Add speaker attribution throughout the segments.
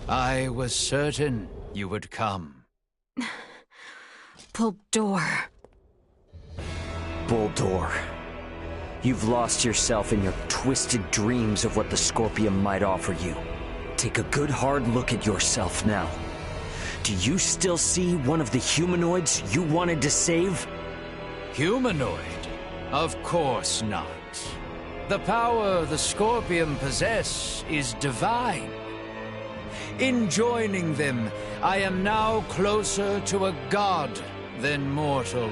Speaker 1: I was certain you would come.
Speaker 2: Buldur.
Speaker 3: Buldur. You've lost yourself in your twisted dreams of what the Scorpium might offer you. Take a good hard look at yourself now. Do you still see one of the humanoids you wanted to save?
Speaker 1: Humanoid? Of course not. The power the Scorpium possess is divine. In joining them, I am now closer to a god than mortal.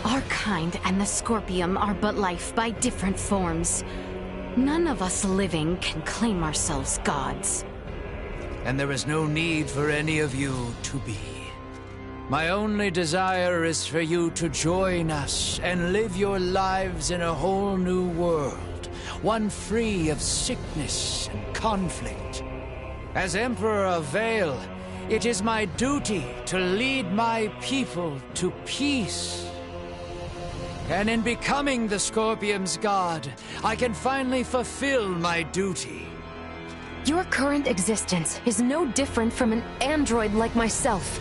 Speaker 2: Our kind and the Scorpium are but life by different forms. None of us living can claim ourselves gods.
Speaker 1: And there is no need for any of you to be. My only desire is for you to join us and live your lives in a whole new world, one free of sickness and conflict. As Emperor of Vale, it is my duty to lead my people to peace. And in becoming the Scorpium's god, I can finally fulfill my duty.
Speaker 2: Your current existence is no different from an android like myself.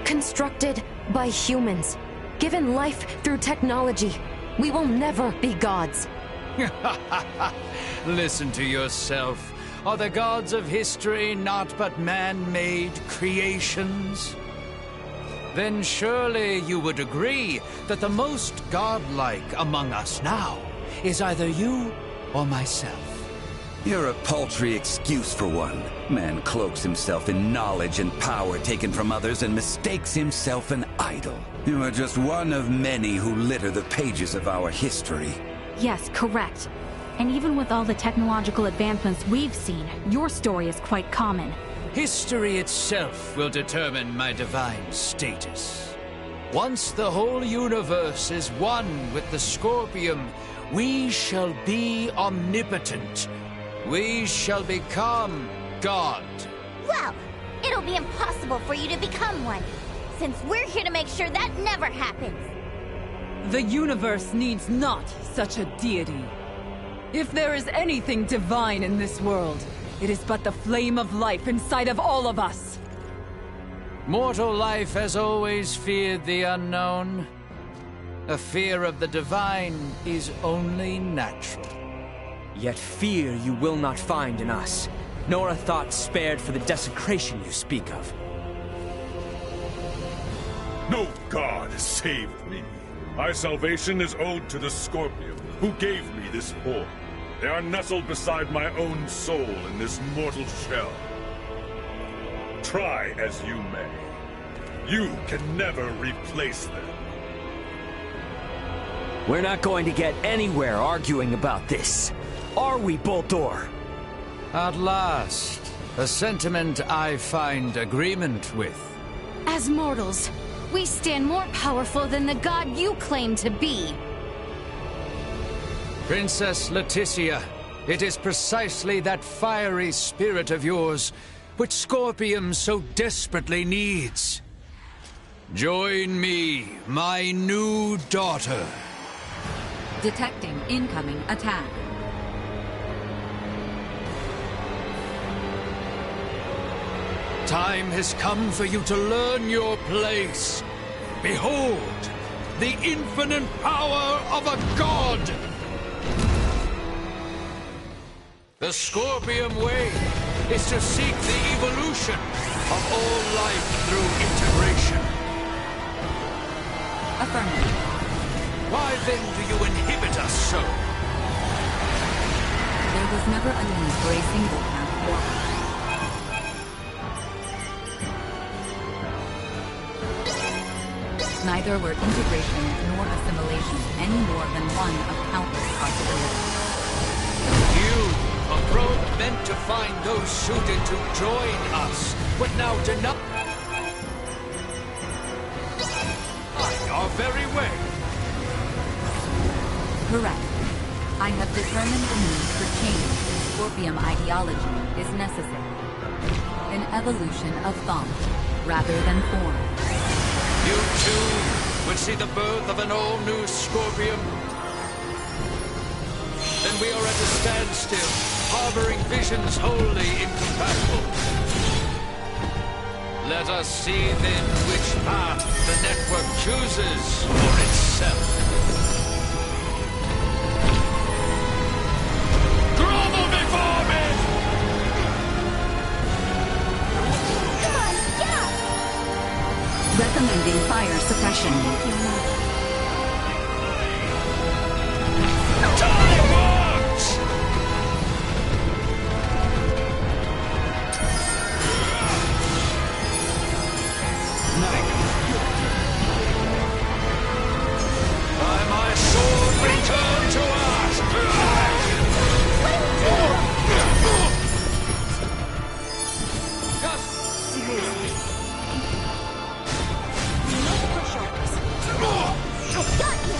Speaker 2: Constructed by humans, given life through technology, we will never be gods.
Speaker 1: Listen to yourself. Are the gods of history not but man-made creations? Then surely you would agree that the most godlike among us now is either you or myself.
Speaker 4: You're a paltry excuse for one. Man cloaks himself in knowledge and power taken from others and mistakes himself an idol. You are just one of many who litter the pages of our history.
Speaker 5: Yes, correct. And even with all the technological advancements we've seen, your story is quite common.
Speaker 1: History itself will determine my divine status. Once the whole universe is one with the Scorpium, we shall be omnipotent. We shall become God.
Speaker 6: Well, it'll be impossible for you to become one, since we're here to make sure that never happens.
Speaker 7: The universe needs not such a deity. If there is anything divine in this world, it is but the flame of life inside of all of us.
Speaker 1: Mortal life has always feared the unknown. A fear of the divine is only natural.
Speaker 3: Yet fear you will not find in us, nor a thought spared for the desecration you speak of.
Speaker 8: No god has saved me. My salvation is owed to the Scorpion, who gave me this form. They are nestled beside my own soul in this mortal shell. Try as you may, you can never replace them.
Speaker 3: We're not going to get anywhere arguing about this. Are we, Buldur?
Speaker 1: At last, a sentiment I find agreement with.
Speaker 2: As mortals, we stand more powerful than the god you claim to be.
Speaker 1: Princess Leticia, it is precisely that fiery spirit of yours which Scorpium so desperately needs. Join me, my new daughter.
Speaker 9: Detecting incoming attack.
Speaker 1: Time has come for you to learn your place. Behold, the infinite power of a god! The Scorpium way is to seek the evolution of all life through integration.
Speaker 9: Affirmative.
Speaker 1: Why then do you inhibit us so?
Speaker 9: There was never a need for a single path forward. Neither were integration nor assimilation any more than one of countless possibilities.
Speaker 1: You, a probe meant to find those suited to join us, would now deny our very way.
Speaker 9: Correct. I have determined the need for change in Scorpium ideology is necessary. An evolution of thought, rather than form.
Speaker 1: You too would see the birth of an all-new Scorpium? Then Then we are at a standstill, harboring visions wholly incompatible. Let us see then which path the network chooses for itself. Grovel before me!
Speaker 6: Come on, get up!
Speaker 9: Recommending fire suppression.
Speaker 1: Die worms! By my sword, return to us! Just
Speaker 6: Seriously. No push-ups. I got you!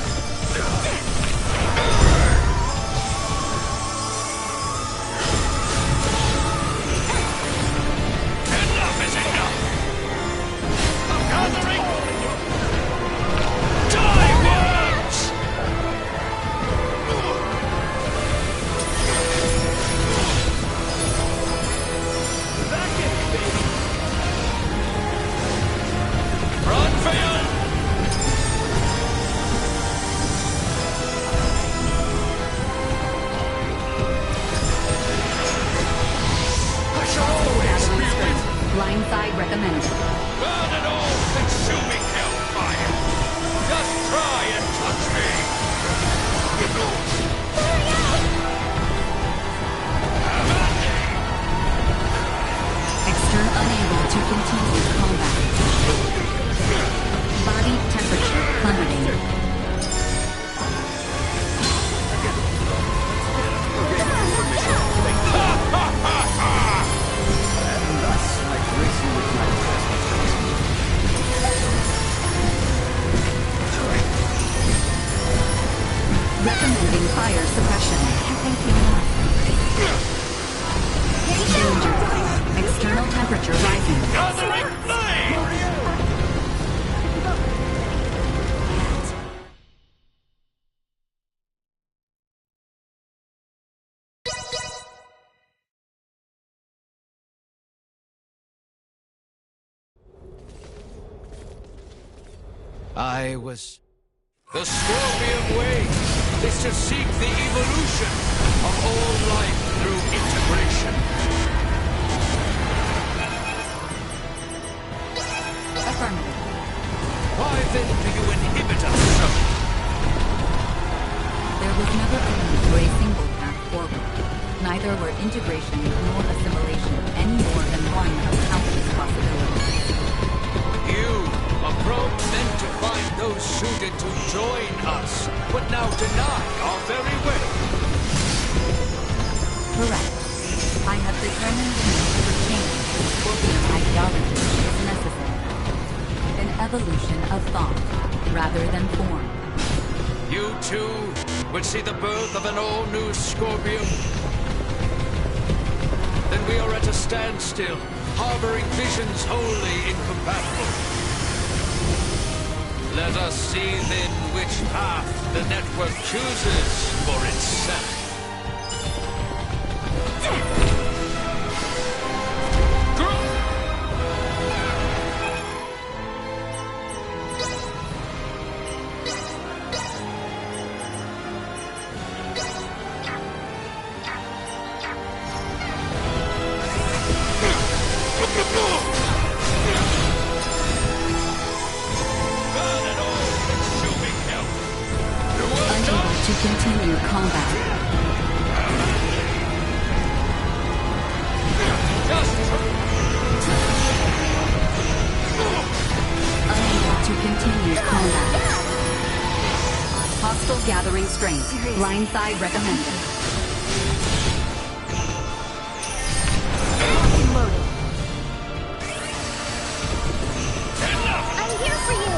Speaker 1: enough is enough! I'm gathering! Die worms! Run for you! I shall always be with you!
Speaker 9: Blindside recommended.
Speaker 1: Burn an all-consuming hellfire! Just try and touch me!
Speaker 9: External unable to continue combat. Body temperature plummeting. Recommending fire suppression. Danger. External temperature rising.
Speaker 1: Gathering flame! The Scorpion way is to seek the evolution of all life through integration.
Speaker 9: Affirmative.
Speaker 1: Why then do you inhibit us so?
Speaker 9: There was never a need for a single path forward. Neither were integration nor assimilation any more than one of countless possibilities.
Speaker 1: You, a probe meant to find those suited to join us, but now deny our very way.
Speaker 9: Correct. I have determined the need for change in Scorpion ideology is necessary. An evolution of thought, rather than form.
Speaker 1: You too would see the birth of an all-new Scorpion? Then we are at a standstill, harboring visions wholly incompatible. Let us see then which path the network chooses for itself.
Speaker 9: Unable to continue combat. Unable to continue combat. Hostile gathering strength. Blindside recommended.
Speaker 6: I'm here for you!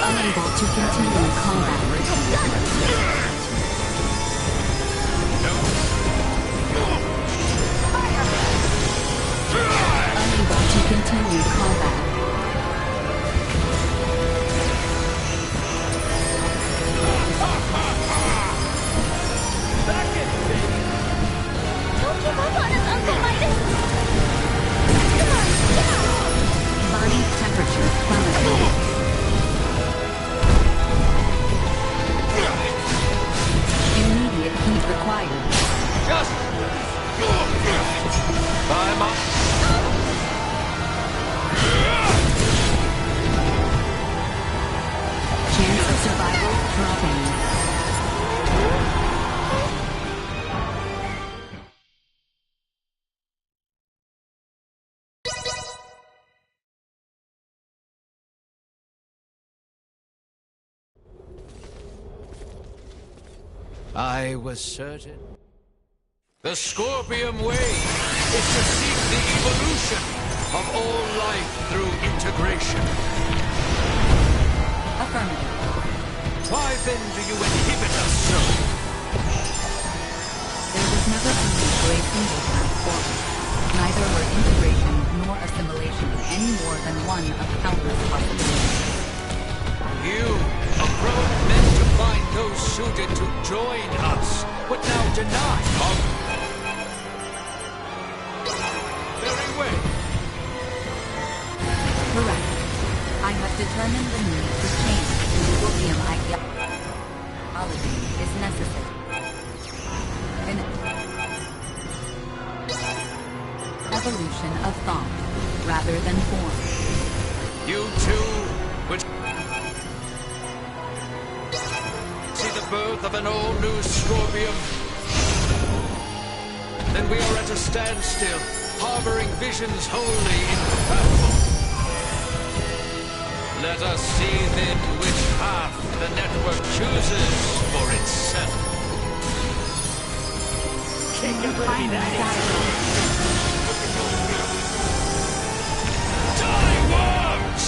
Speaker 9: Unable to continue combat. Unable to continue combat.
Speaker 1: I was certain. The Scorpium Way is to seek the evolution of all life through integration.
Speaker 9: Affirmative.
Speaker 1: Why then do you inhibit us so?
Speaker 9: There was never a need for a single path forward. Neither were integration nor assimilation any more than one of countless possibilities.
Speaker 1: You, abroad, meant to find those suited to join us, but now deny. Very well.
Speaker 9: Correct. I have determined the need to change the Scorpium ideology is necessary. An evolution of thought, rather than form.
Speaker 1: You too would see the birth of an all-new Scorpium. Then we are at a standstill, harboring visions wholly incompatible. Let us see then which path the network chooses for itself. Die, worms!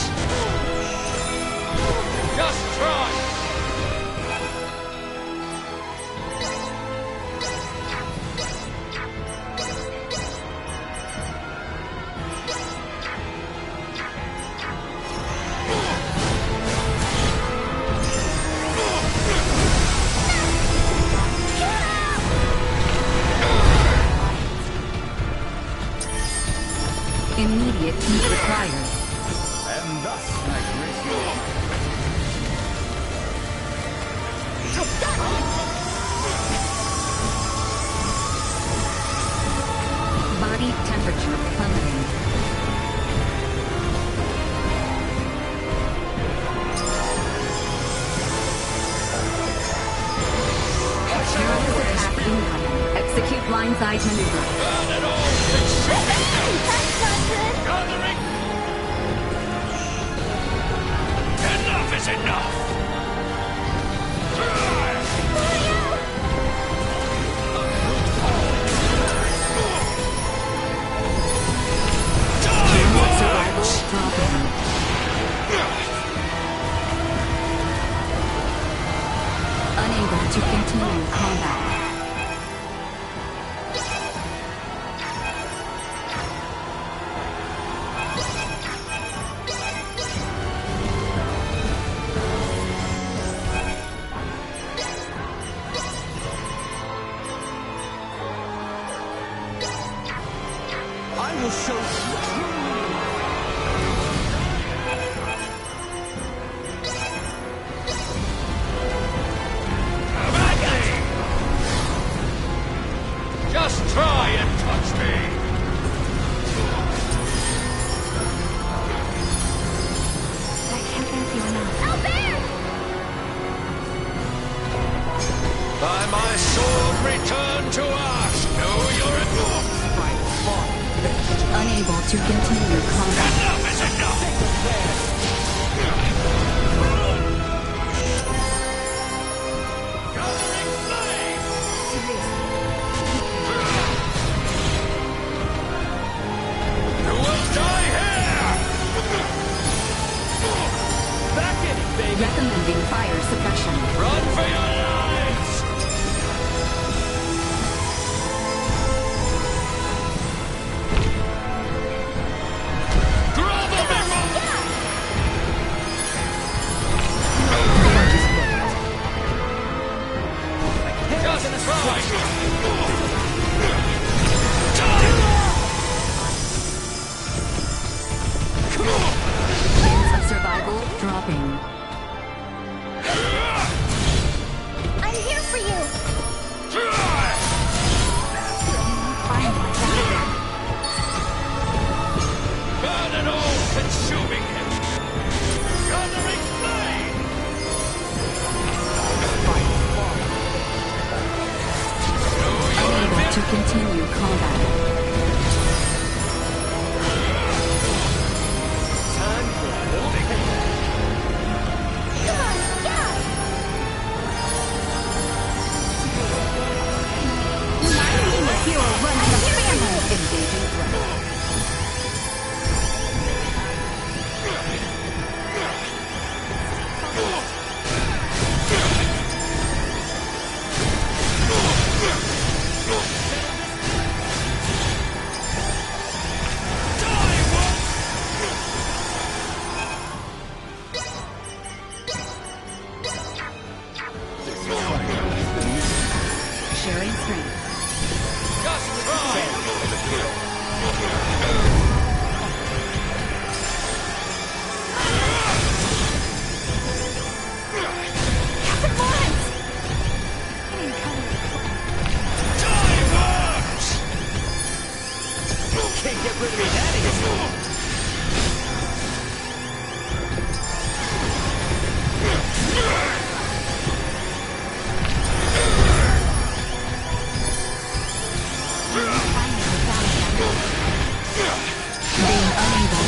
Speaker 1: Just try!
Speaker 9: Immediate heat required.
Speaker 4: And thus I grace your
Speaker 9: Body temperature plummeting. Terrorist attack incoming. Execute blindside maneuver.
Speaker 1: Gathering! Enough is enough!
Speaker 9: Survival dropping. Unable to continue combat.
Speaker 3: I will show you.
Speaker 1: Just try and touch me!
Speaker 2: I can't thank you enough.
Speaker 6: Albert!
Speaker 1: By my sword, return to us! Know your enough!
Speaker 9: Unable to continue combat.
Speaker 1: Enough is enough! Gathering flame! You will die here! Back in it, baby!
Speaker 9: Recommending fire suppression.
Speaker 1: Run for your lives! Grovel me!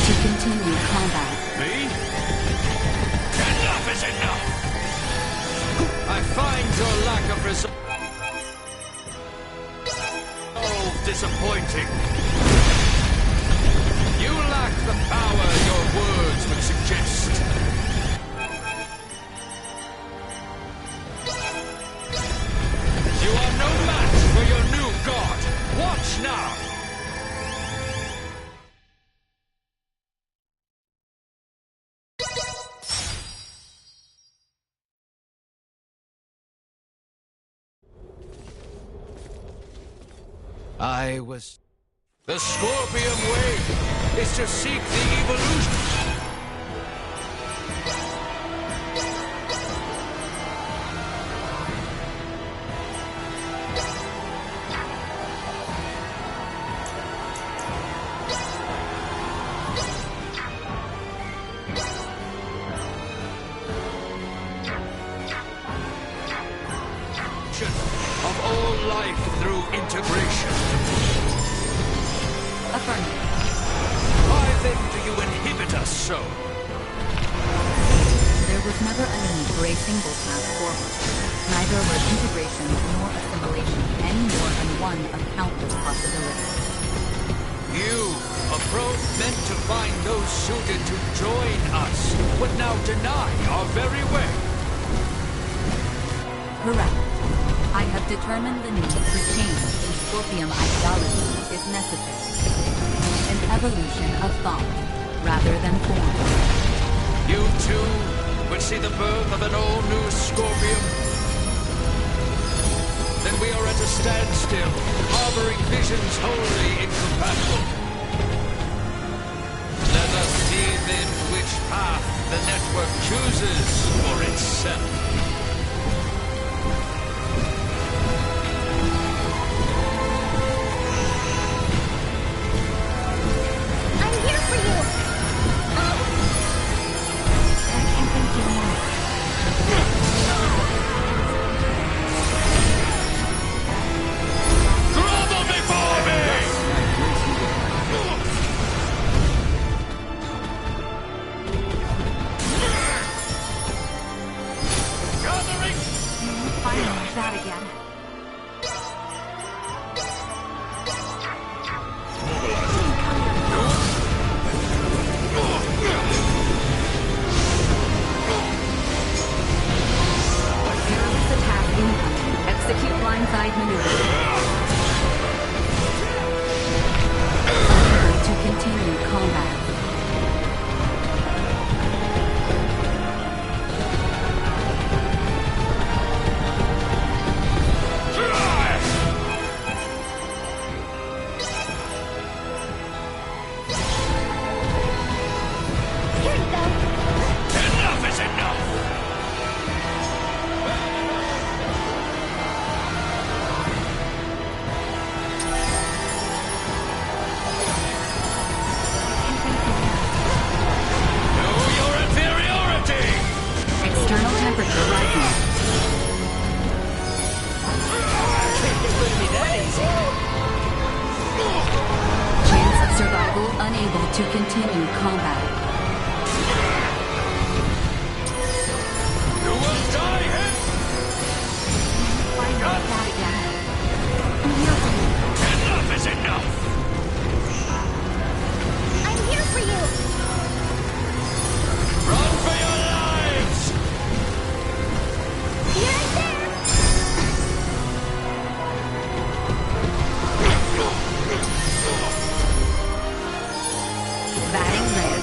Speaker 9: to continue combat.
Speaker 1: Me? Enough is enough! I find your lack of resolve disappointing. You lack the power your words would suggest. You are no match for your new god. Watch now! The Scorpium way is to seek the evolution. Of all life through integration.
Speaker 9: Affirmative.
Speaker 1: Why then do you inhibit us so?
Speaker 9: There was never a need for a single path forward. Neither were integration nor assimilation any more than one of countless possibilities.
Speaker 1: You, a probe meant to find those suited to join us, would now deny our very way.
Speaker 9: Correct. I have determined the need for change in Scorpium ideology is necessary. An evolution of thought, rather than form.
Speaker 1: You too would see the birth of an all-new Scorpium? Then we are at a standstill, harboring visions wholly incompatible. Let us see then which path the network chooses for itself.
Speaker 9: Unable to continue combat.
Speaker 1: You will die here!
Speaker 9: Find out that again.
Speaker 1: Enough is enough!
Speaker 6: I'm here for you!
Speaker 1: Run for your lives!
Speaker 6: Here and there!
Speaker 9: Batting red.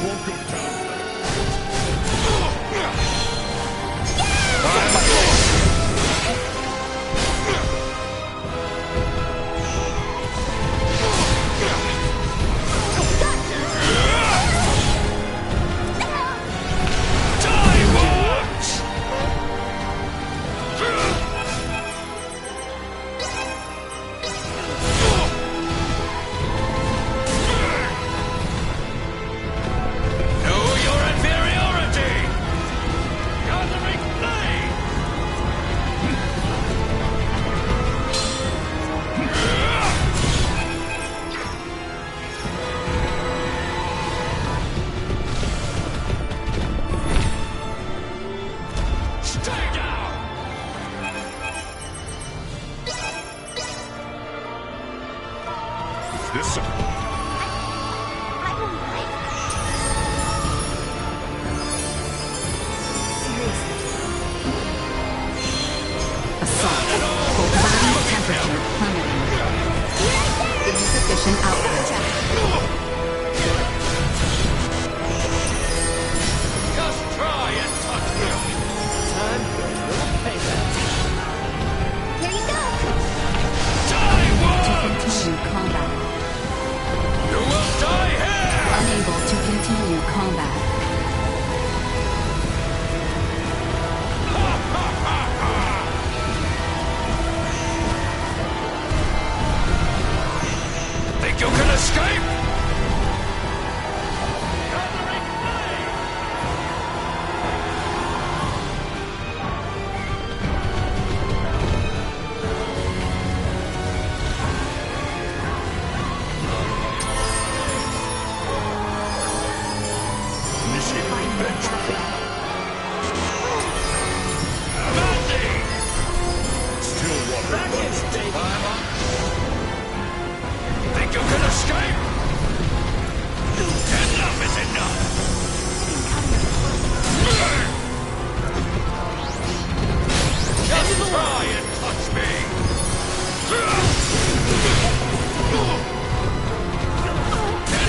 Speaker 9: combat.
Speaker 1: Think you can escape? Think you can escape? Enough is enough! Just try and touch me!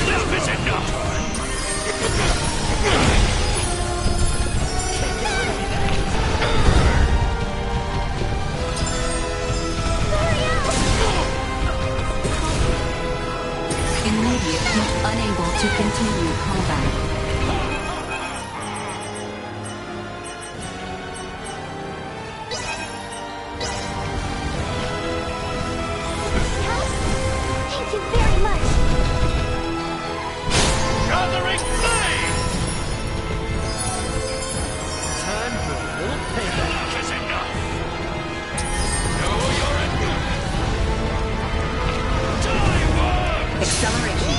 Speaker 1: Enough is enough!
Speaker 9: Immediate, unable to continue combat.
Speaker 6: Thank you very much.
Speaker 1: Gathering flame! Time for a little payback. Enough is enough! Know you're in. Die, worm!
Speaker 9: Acceleration.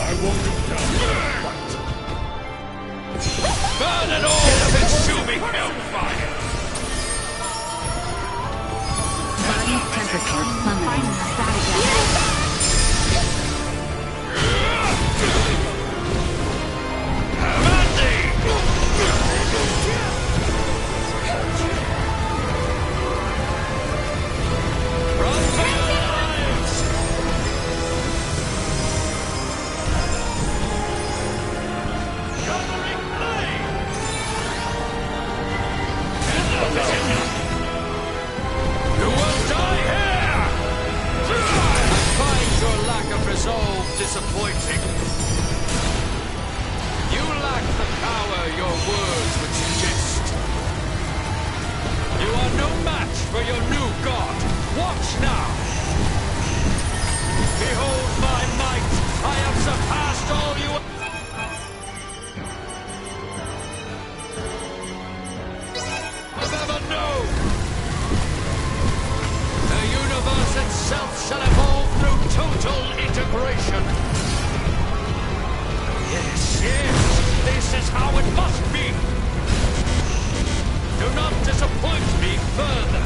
Speaker 8: I won't go down without a fight.
Speaker 1: Burn it all, consuming hellfire!
Speaker 9: Body temperature plummeting.
Speaker 1: Run for your lives! Gathering flame! Enough is enough! You will die here! I find your lack of resolve disappointing. You lack the power your words would suggest. You are no match for your new god. Watch now! Behold my might! I have surpassed all you have ever known! The universe itself shall evolve through total integration! Yes, yes! This is how it must be! Do not disappoint me further!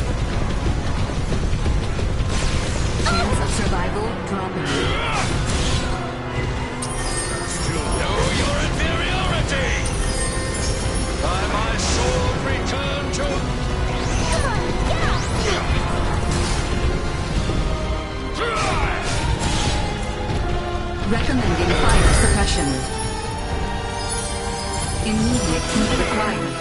Speaker 9: Chance of survival dropping.
Speaker 1: Still know your inferiority! By my sword return to...
Speaker 6: Come on, get up!
Speaker 9: Recommending fire suppression. Immediate heat required.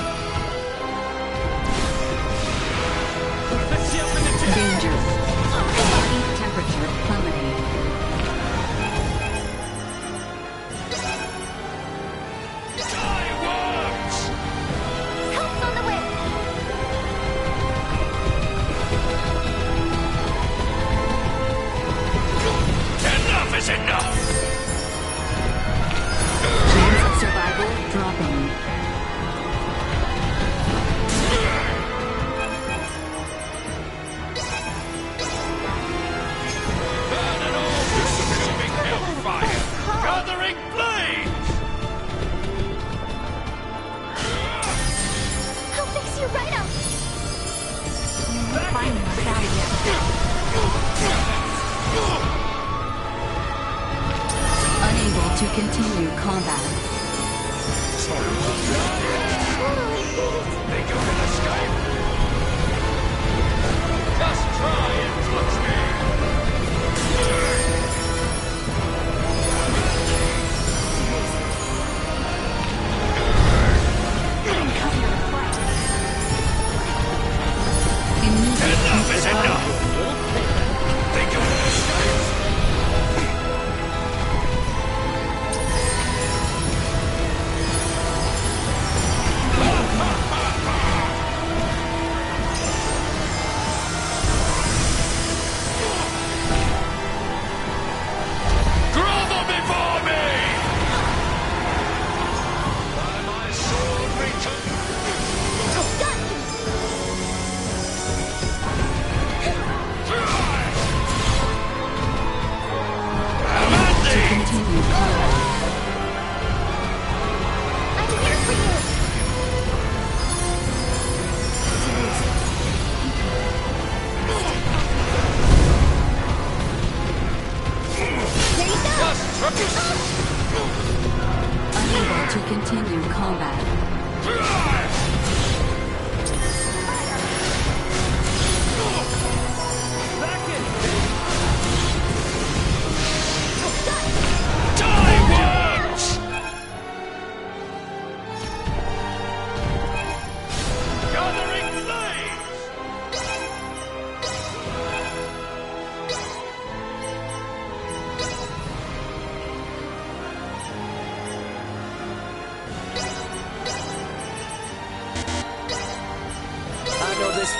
Speaker 9: Danger. Body temperature plummeting.
Speaker 1: Die, worms!
Speaker 6: Help's on the way!
Speaker 1: Enough is enough!
Speaker 9: Chance of survival dropping.
Speaker 1: Burn it all, consuming hellfire! Gathering flames!
Speaker 6: I'll fix you right up!
Speaker 2: Finding us out
Speaker 9: Unable to continue combat.
Speaker 1: Think you can escape? Just try and touch me!
Speaker 9: Immediate
Speaker 1: Enough is
Speaker 9: heat
Speaker 1: enough!
Speaker 9: required.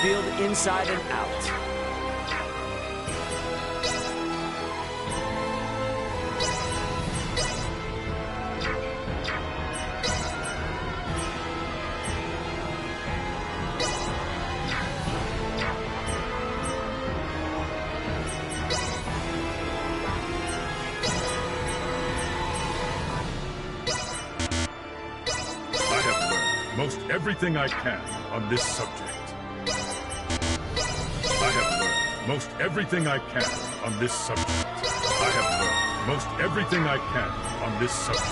Speaker 3: field inside and out.
Speaker 8: Most everything I can on this subject. I have learned most everything I can on this subject. I have learned most everything I can on this subject.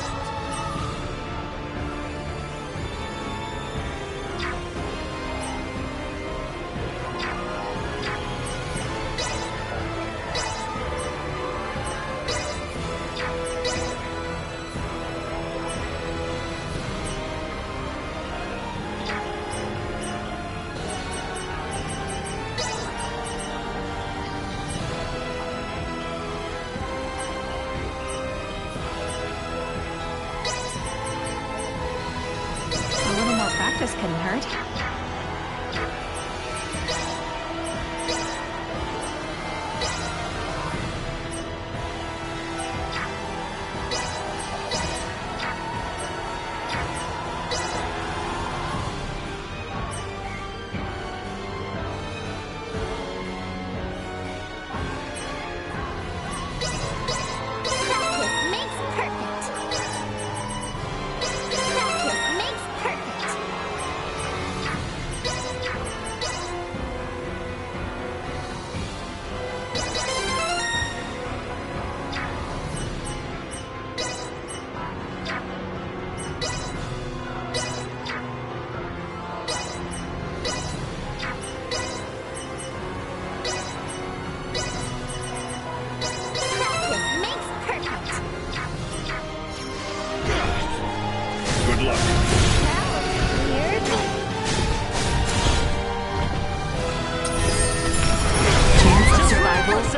Speaker 2: Practice couldn't hurt.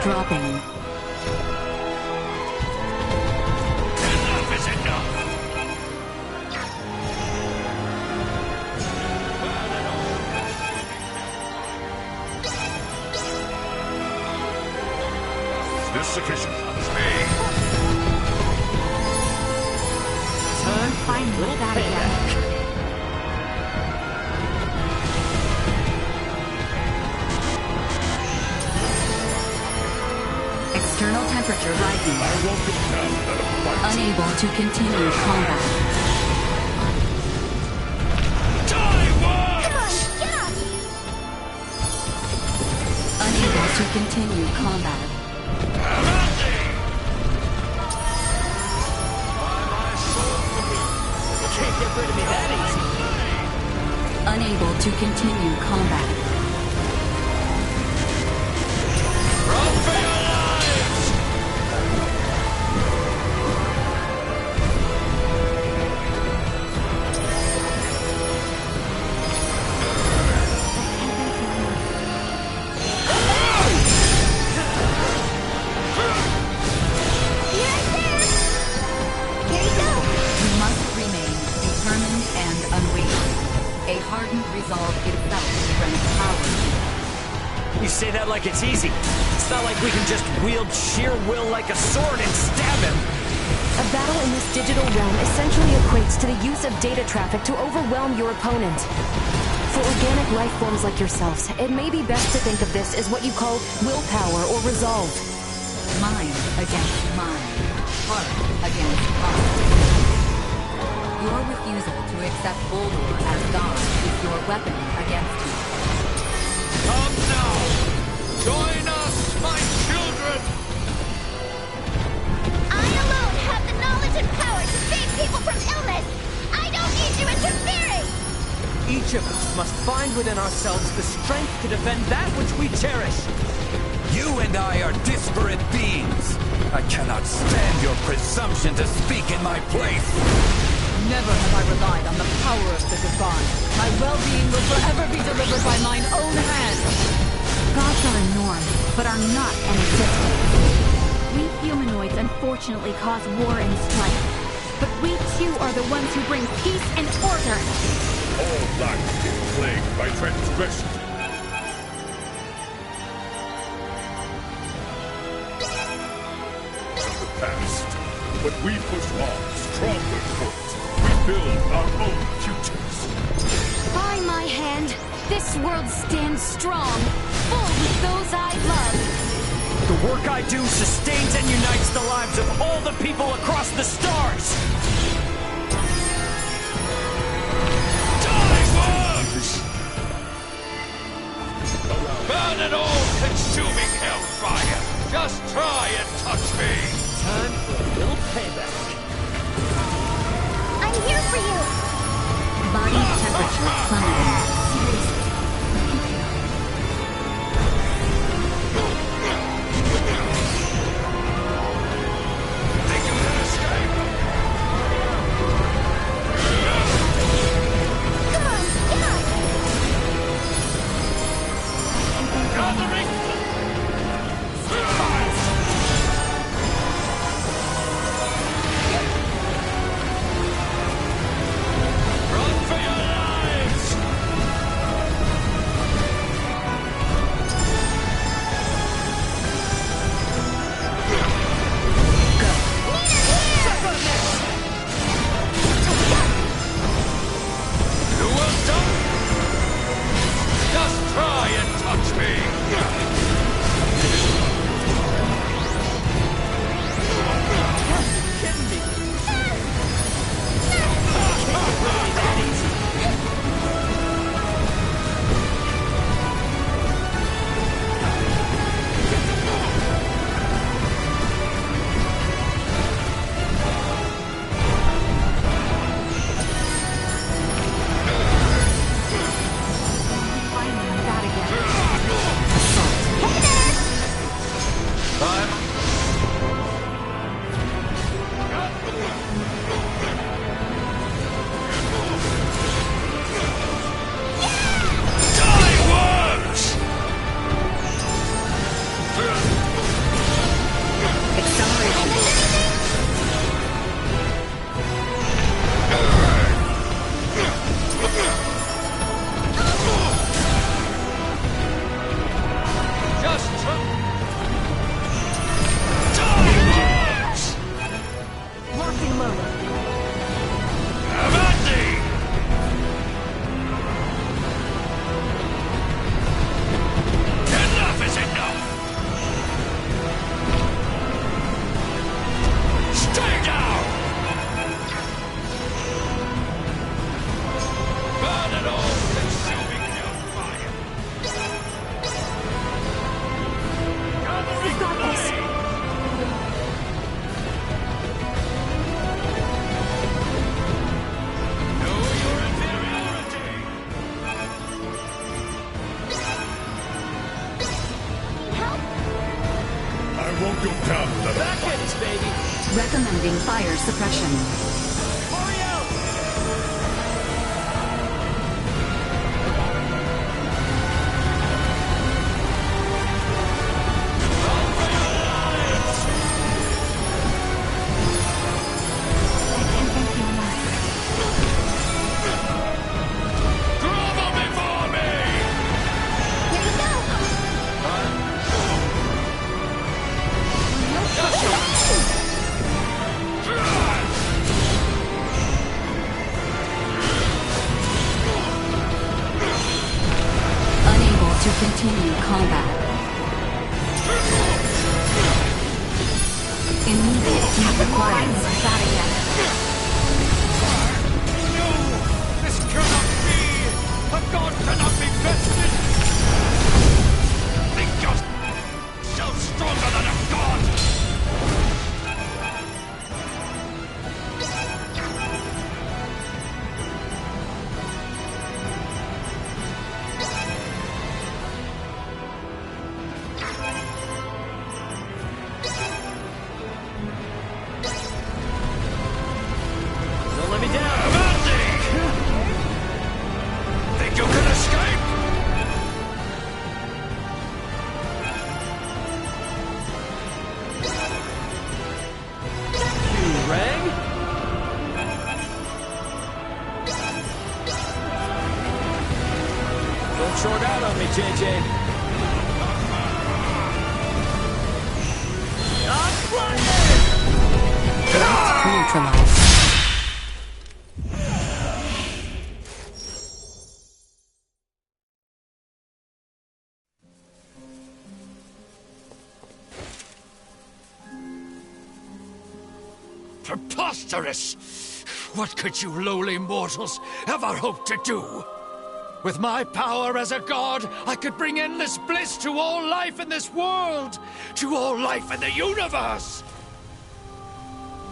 Speaker 2: Dropping.
Speaker 10: Enough is enough!
Speaker 8: Is this sufficient?
Speaker 2: Finally got it again.
Speaker 9: External temperature rising.
Speaker 8: I won't get down without a fight.
Speaker 9: Unable to continue combat.
Speaker 10: Die, Wolves!
Speaker 6: Come on, get up!
Speaker 9: Unable to continue combat.
Speaker 3: Can't get rid of me that easy.
Speaker 9: Unable to continue combat.
Speaker 10: Run for your lives!
Speaker 9: You must remain determined and unwavering. A hardened resolve itself grants power.
Speaker 3: You say that like it's easy. It's not like we can just wield sheer will like a sword and stab him.
Speaker 11: A battle in this digital realm essentially equates to the use of data traffic to overwhelm your opponent. For organic life forms like yourselves, it may be best to think of this as what you call willpower or resolve.
Speaker 9: Mind against mind. Heart against heart. Your refusal to accept Boldor as God is your weapon against him.
Speaker 10: Come now! Join us, my children!
Speaker 6: I alone have the knowledge and power to save people from illness! I don't need you interfering!
Speaker 3: Each of us must find within ourselves the strength to defend that which we cherish.
Speaker 4: You and I are disparate beings. I cannot stand your presumption to speak in my place.
Speaker 7: Never have I relied on the power of the divine. My well-being will forever be delivered by mine own hand.
Speaker 5: Gods are a norm, but are not an existence. We humanoids unfortunately cause war and strife. But we too are the ones who bring peace and order.
Speaker 8: All life is plagued by transgression. past, but we push on stronger for it. We build our own futures.
Speaker 2: By my hand, this world stands strong, full with those I love.
Speaker 3: The work I do sustains and unites the lives of all the people across the stars!
Speaker 10: Die, worms! Burn an all-consuming hellfire! Just try and touch me!
Speaker 3: Time for a little payback.
Speaker 6: I'm here for you!
Speaker 9: Body temperature plummeting. Seriously.
Speaker 10: Think you can escape?
Speaker 6: Come on, get up!
Speaker 10: Gathering! Run for your lives! You will die! Just try and touch me! Die, worms!
Speaker 9: Acceleration.
Speaker 10: Just try. Die, worms!
Speaker 11: Locking low.
Speaker 10: Have at thee! Enough is enough! Stay down! Burn it all, consuming hellfire! Gathering flame! Know your inferiority!
Speaker 8: I won't go down without a
Speaker 3: Back at us, baby!
Speaker 9: Recommending fire suppression.
Speaker 3: Hurry out!
Speaker 10: Grovel before me!
Speaker 6: Here you go!
Speaker 9: Unable to continue combat. Immediate heat required.
Speaker 10: This cannot be! A god cannot be bested! Think yourself stronger than a god!
Speaker 1: preposterous! What could you lowly mortals ever hope to do? With my power as a god, I could bring endless bliss to all life in this world, to all life in the universe!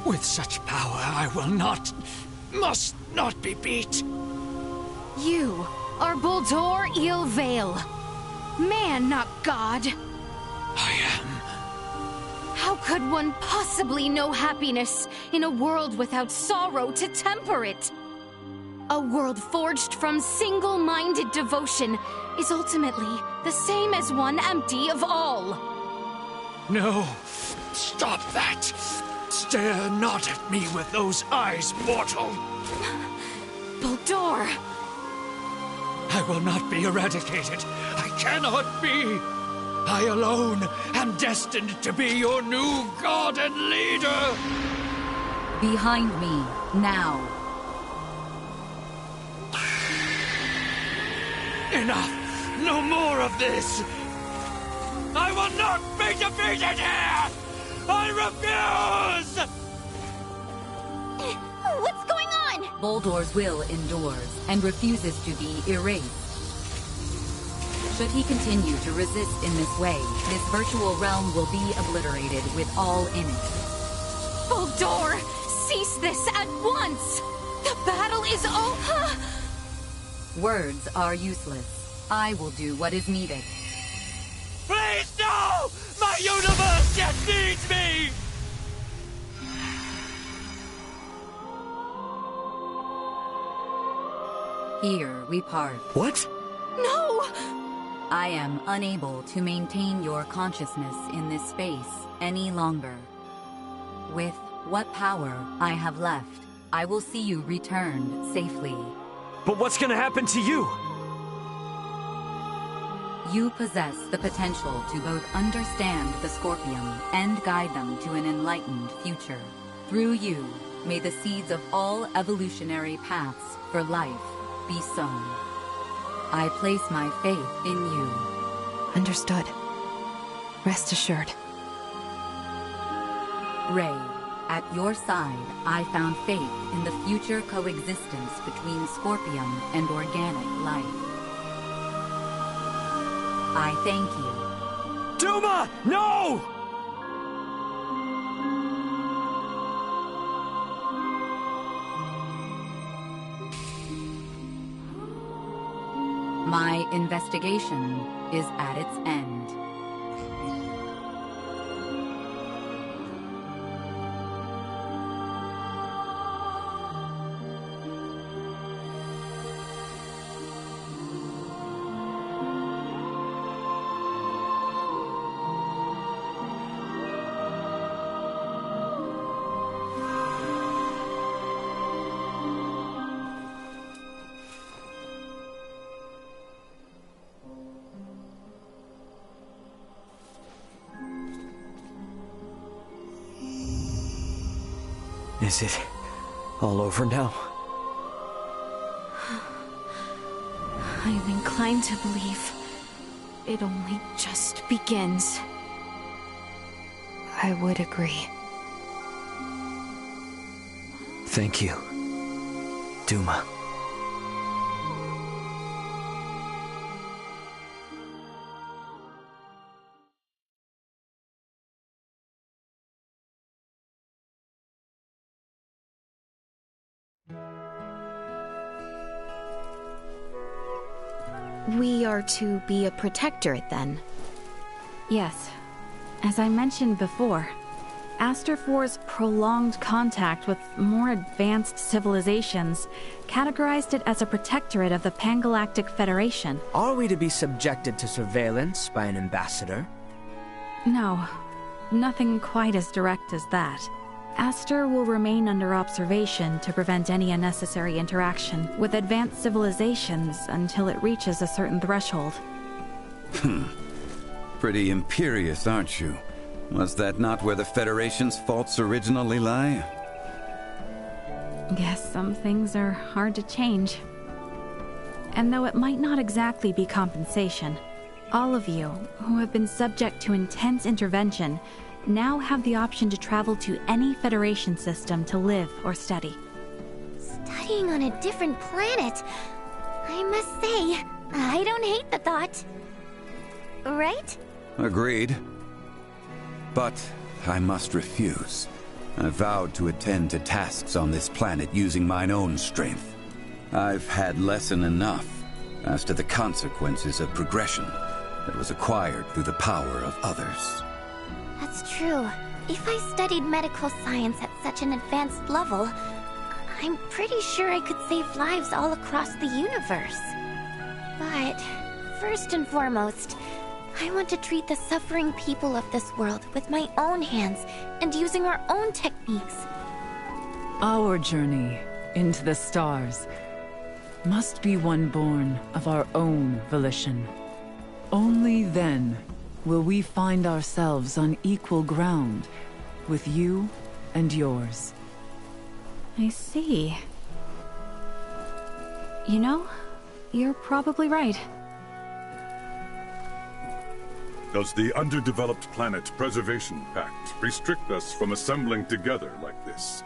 Speaker 1: With such power, I will not, must not be beat.
Speaker 2: You are Buldur Il-Vale. Man, not God.
Speaker 1: I am.
Speaker 2: How could one possibly know happiness in a world without sorrow to temper it? A world forged from single-minded devotion is ultimately the same as one empty of all.
Speaker 1: No, stop that. Stare not at me with those eyes, mortal.
Speaker 2: Buldur!
Speaker 1: I will not be eradicated. I cannot be. I alone am destined to be your new god and leader.
Speaker 9: Behind me, now.
Speaker 1: Enough! No more of this! I will not be defeated here! I refuse!
Speaker 6: What's going on?
Speaker 9: Buldur's will endures and refuses to be erased. Should he continue to resist in this way, this virtual realm will be obliterated with all in it.
Speaker 2: Buldur! Cease this at once! The battle is over!
Speaker 9: Words are useless. I will do what is needed.
Speaker 1: Please, no! My universe yet needs me!
Speaker 9: Here we part.
Speaker 3: What?
Speaker 2: No!
Speaker 9: I am unable to maintain your consciousness in this space any longer. With what power I have left, I will see you returned safely.
Speaker 3: But what's gonna happen to you?
Speaker 9: You possess the potential to both understand the Scorpium and guide them to an enlightened future. Through you, may the seeds of all evolutionary paths for life be sown. I place my faith in you.
Speaker 11: Understood. Rest assured.
Speaker 9: Ray, at your side, I found faith in the future coexistence between Scorpium and organic life. I thank you.
Speaker 3: Duma! No!
Speaker 9: My investigation is at its end.
Speaker 3: Is it all over now?
Speaker 2: I'm inclined to believe it only just begins.
Speaker 11: I would agree.
Speaker 3: Thank you, Duma.
Speaker 2: We are to be a protectorate, then?
Speaker 5: Yes. As I mentioned before, Aster IV's prolonged contact with more advanced civilizations categorized it as a protectorate of the Pangalactic Federation.
Speaker 12: Are we to be subjected to surveillance by an ambassador?
Speaker 5: No, nothing quite as direct as that. Aster will remain under observation to prevent any unnecessary interaction with advanced civilizations until it reaches a certain threshold.
Speaker 4: Pretty imperious, aren't you? Was that not where the Federation's faults originally lie?
Speaker 5: Yes, some things are hard to change. And though it might not exactly be compensation, all of you, who have been subject to intense intervention, now have the option to travel to any Federation system to live or study.
Speaker 6: Studying on a different planet. I must say, I don't hate the thought. Right?
Speaker 4: Agreed. But I must refuse. I vowed to attend to tasks on this planet using mine own strength. I've had lesson enough as to the consequences of progression that was acquired through the power of others.
Speaker 6: That's true. If I studied medical science at such an advanced level, I'm pretty sure I could save lives all across the universe. But first and foremost, I want to treat the suffering people of this world with my own hands and using our own techniques.
Speaker 7: Our journey into the stars must be one born of our own volition. Only then will we find ourselves on equal ground with you and yours.
Speaker 5: I see. You know, you're probably right.
Speaker 8: Does the Underdeveloped Planet Preservation Pact restrict us from assembling together like this?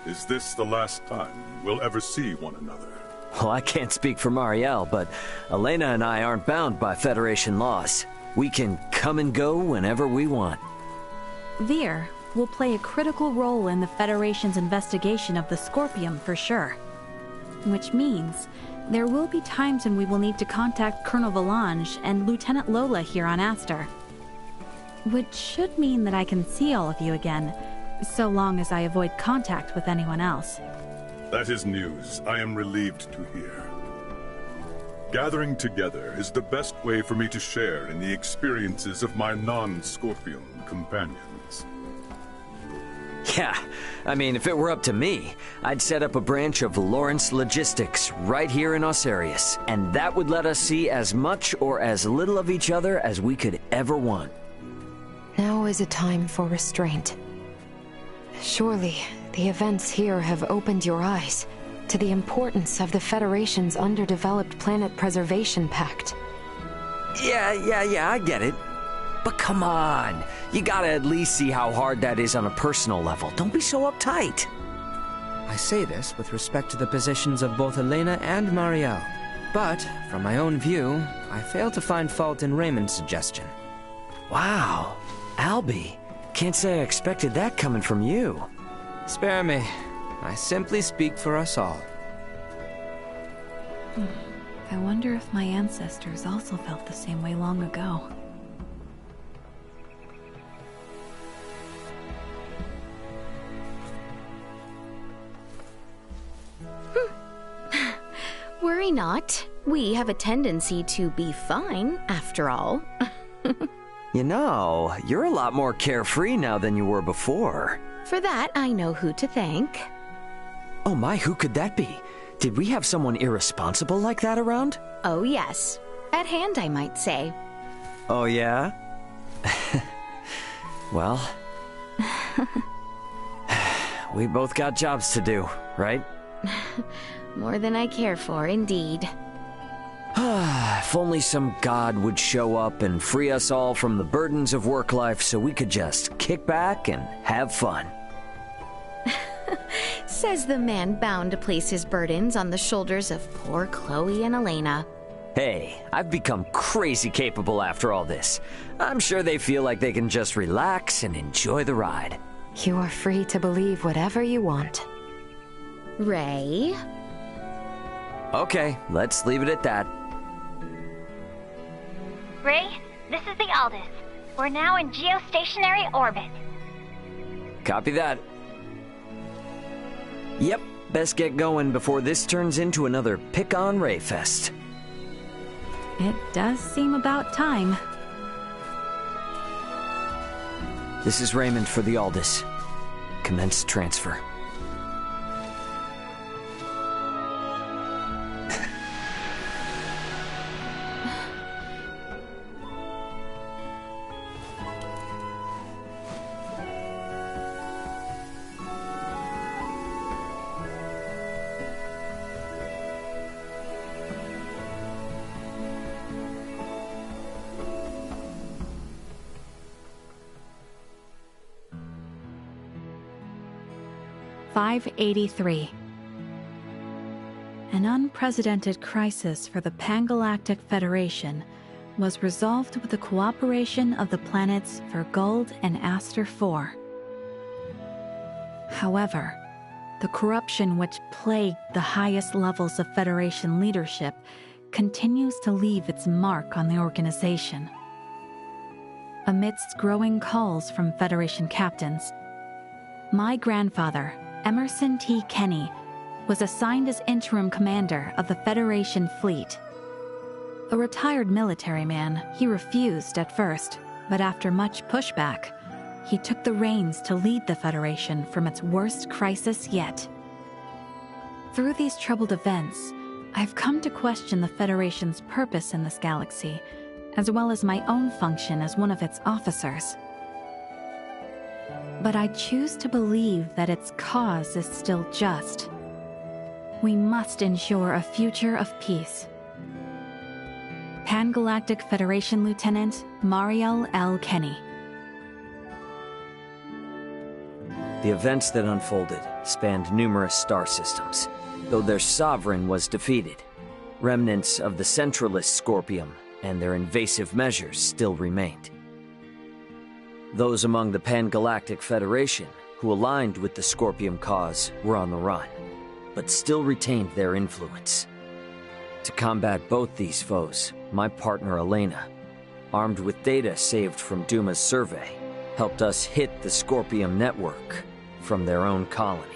Speaker 8: Is this the last time we'll ever see one another?
Speaker 3: Well, I can't speak for Marielle, but Elena and I aren't bound by Federation laws. We can come and go whenever we want.
Speaker 5: Vir will play a critical role in the Federation's investigation of the Scorpium for sure. Which means there will be times when we will need to contact Colonel Valange and Lieutenant Lola here on Aster. Which should mean that I can see all of you again, so long as I avoid contact with anyone else.
Speaker 8: That is news I am relieved to hear. Gathering together is the best way for me to share in the experiences of my non-Scorpion companions.
Speaker 3: Yeah, I mean, if it were up to me, I'd set up a branch of Lawrence Logistics right here in Osarius, and that would let us see as much or as little of each other as we could ever want.
Speaker 11: Now is a time for restraint. Surely, the events here have opened your eyes to the importance of the Federation's Underdeveloped Planet Preservation Pact.
Speaker 3: Yeah, I get it. But come on, you gotta at least see how hard that is on a personal level. Don't be so uptight.
Speaker 12: I say this with respect to the positions of both Elena and Marielle. But, from my own view, I fail to find fault in Raymond's suggestion.
Speaker 3: Wow, Albie. Can't say I expected that coming from you.
Speaker 12: Spare me. I simply speak for us all.
Speaker 5: I wonder if my ancestors also felt the same way long ago.
Speaker 2: Worry not. We have a tendency to be fine, after all.
Speaker 3: You know, you're a lot more carefree now than you were before.
Speaker 2: For that, I know who to thank.
Speaker 3: Oh my, who could that be? Did we have someone irresponsible like that around?
Speaker 2: Oh yes. At hand, I might say.
Speaker 3: Oh yeah? Well... we both got jobs to do, right?
Speaker 2: More than I care for, indeed.
Speaker 3: If only some god would show up and free us all from the burdens of work life so we could just kick back and have fun.
Speaker 2: Says the man bound to place his burdens on the shoulders of poor Chloe and Elena.
Speaker 3: Hey, I've become crazy capable after all this. I'm sure they feel like they can just relax and enjoy the ride.
Speaker 11: You are free to believe whatever you want.
Speaker 2: Ray?
Speaker 3: Okay, let's leave it at that.
Speaker 6: Ray, this is the Aldous. We're now in geostationary orbit.
Speaker 3: Copy that. Yep, best get going before this turns into another pick-on Ray fest.
Speaker 5: It does seem about time.
Speaker 3: This is Raymond for the Aldous. Commence transfer.
Speaker 5: 583. An unprecedented crisis for the Pangalactic Federation was resolved with the cooperation of the planets Verguld and Aster IV. However, the corruption which plagued the highest levels of Federation leadership continues to leave its mark on the organization. Amidst growing calls from Federation captains, my grandfather, Emerson T. Kenny, was assigned as interim commander of the Federation fleet. A retired military man, he refused at first, but after much pushback, he took the reins to lead the Federation from its worst crisis yet. Through these troubled events, I've come to question the Federation's purpose in this galaxy, as well as my own function as one of its officers. But I choose to believe that its cause is still just. We must ensure a future of peace. Pangalactic Federation Lieutenant Mariel L. Kenny.
Speaker 3: The events that unfolded spanned numerous star systems. Though their sovereign was defeated, remnants of the centralist Scorpium and their invasive measures still remained. Those among the Pangalactic Federation who aligned with the Scorpium cause were on the run, but still retained their influence. To combat both these foes, my partner Elena, armed with data saved from Duma's survey, helped us hit the Scorpium network from their own colony.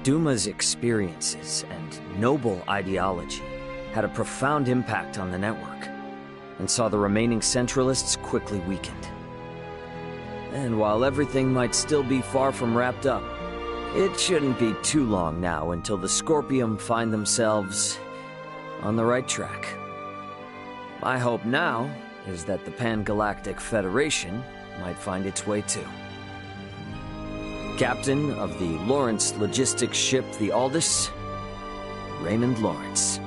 Speaker 3: Duma's experiences and noble ideology had a profound impact on the network, and saw the remaining Centralists quickly weakened. And while everything might still be far from wrapped up, it shouldn't be too long now until the Scorpium find themselves on the right track. My hope now is that the Pangalactic Federation might find its way too. Captain of the Lawrence logistics ship the Aldous, Raymond Lawrence.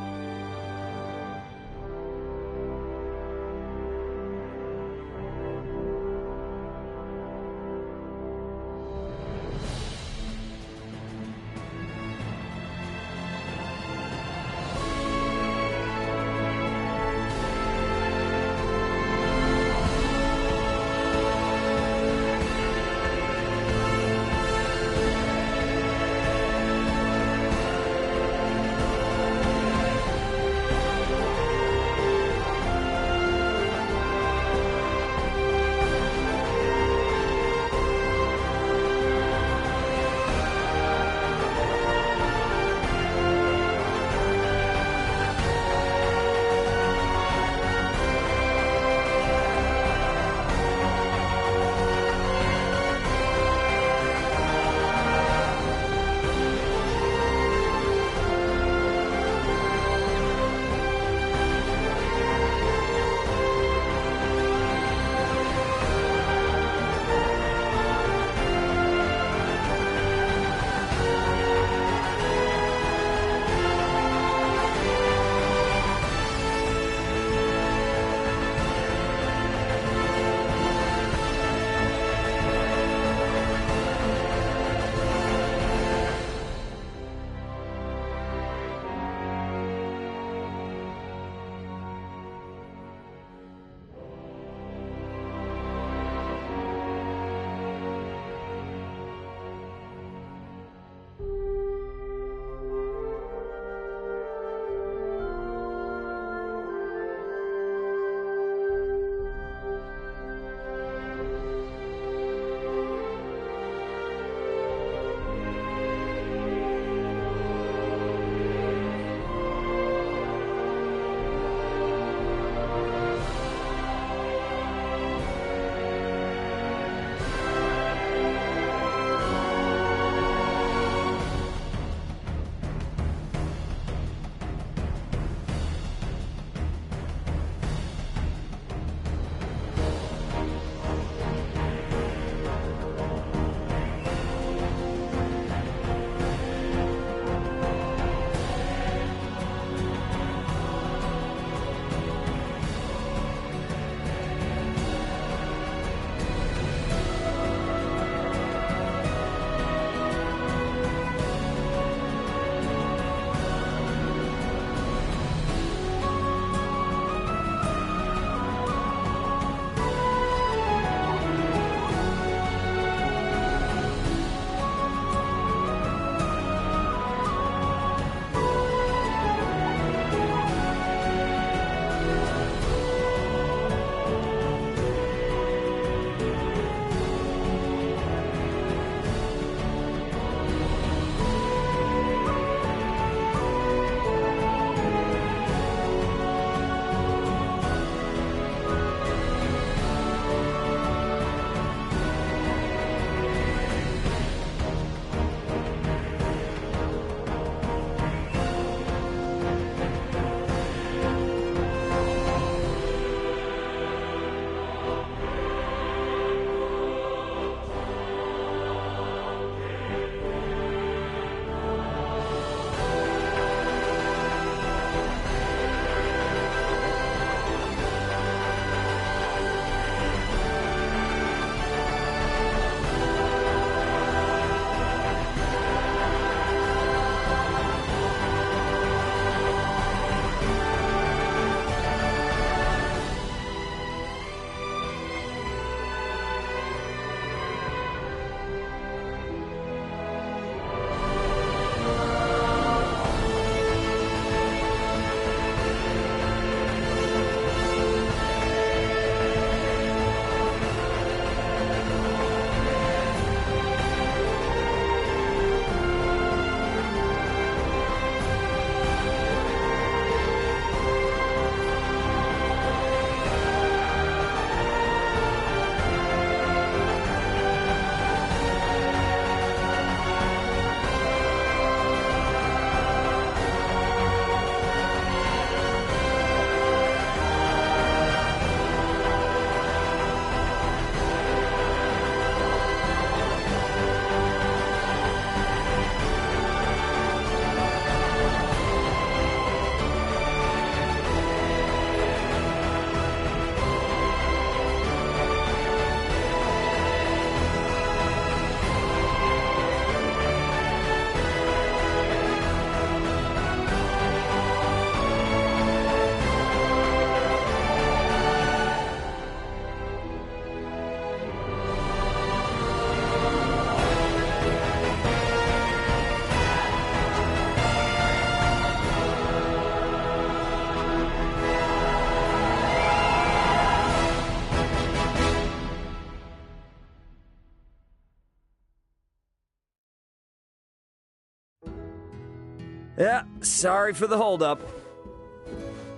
Speaker 3: Yeah, sorry for the holdup.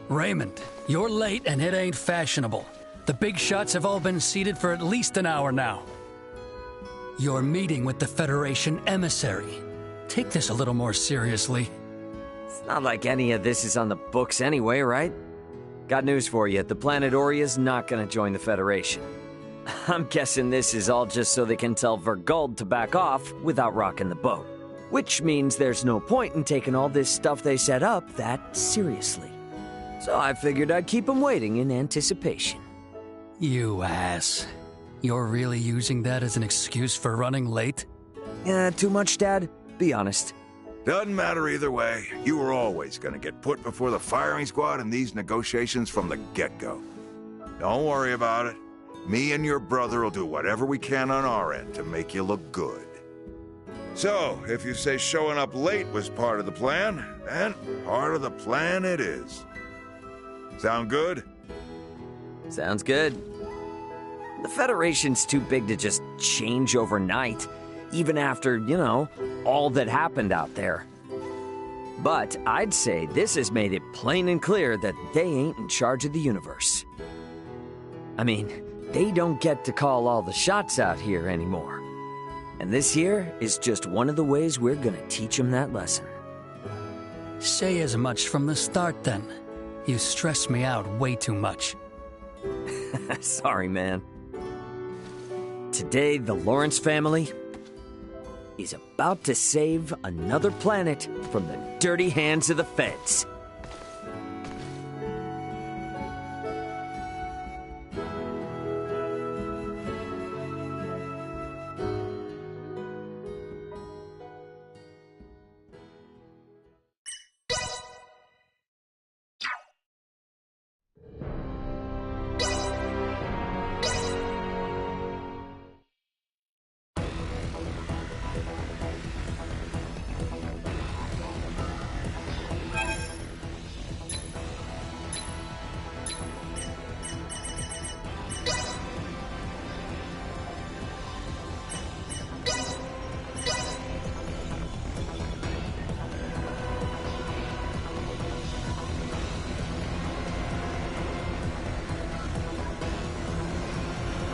Speaker 13: Raymond, you're late and it ain't fashionable. The big shots have all been seated for at least an hour now. You're meeting with the Federation emissary. Take this a little more seriously.
Speaker 3: It's not like any of this is on the books anyway, right? Got news for you. The planet Oria's not gonna join the Federation. I'm guessing this is all just so they can tell Verguld to back off without rocking the boat. Which means there's no point in taking all this stuff they set up that seriously. So I figured I'd keep them waiting in anticipation.
Speaker 13: You ass. You're really using that as an excuse for running late?
Speaker 3: Too much, Dad? Be honest.
Speaker 14: Doesn't matter either way. You were always gonna get put before the firing squad in these negotiations from the get-go. Don't worry about it. Me and your brother will do whatever we can on our end to make you look good. So, if you say showing up late was part of the plan, then part of the plan it is. Sound good?
Speaker 3: Sounds good. The Federation's too big to just change overnight, even after, all that happened out there. But I'd say this has made it plain and clear that they ain't in charge of the universe. I mean, they don't get to call all the shots out here anymore. And this here is just one of the ways we're gonna teach them that lesson.
Speaker 13: Say as much from the start, then. You stress me out way too much.
Speaker 3: Sorry, man. Today, the Lawrence family is about to save another planet from the dirty hands of the feds.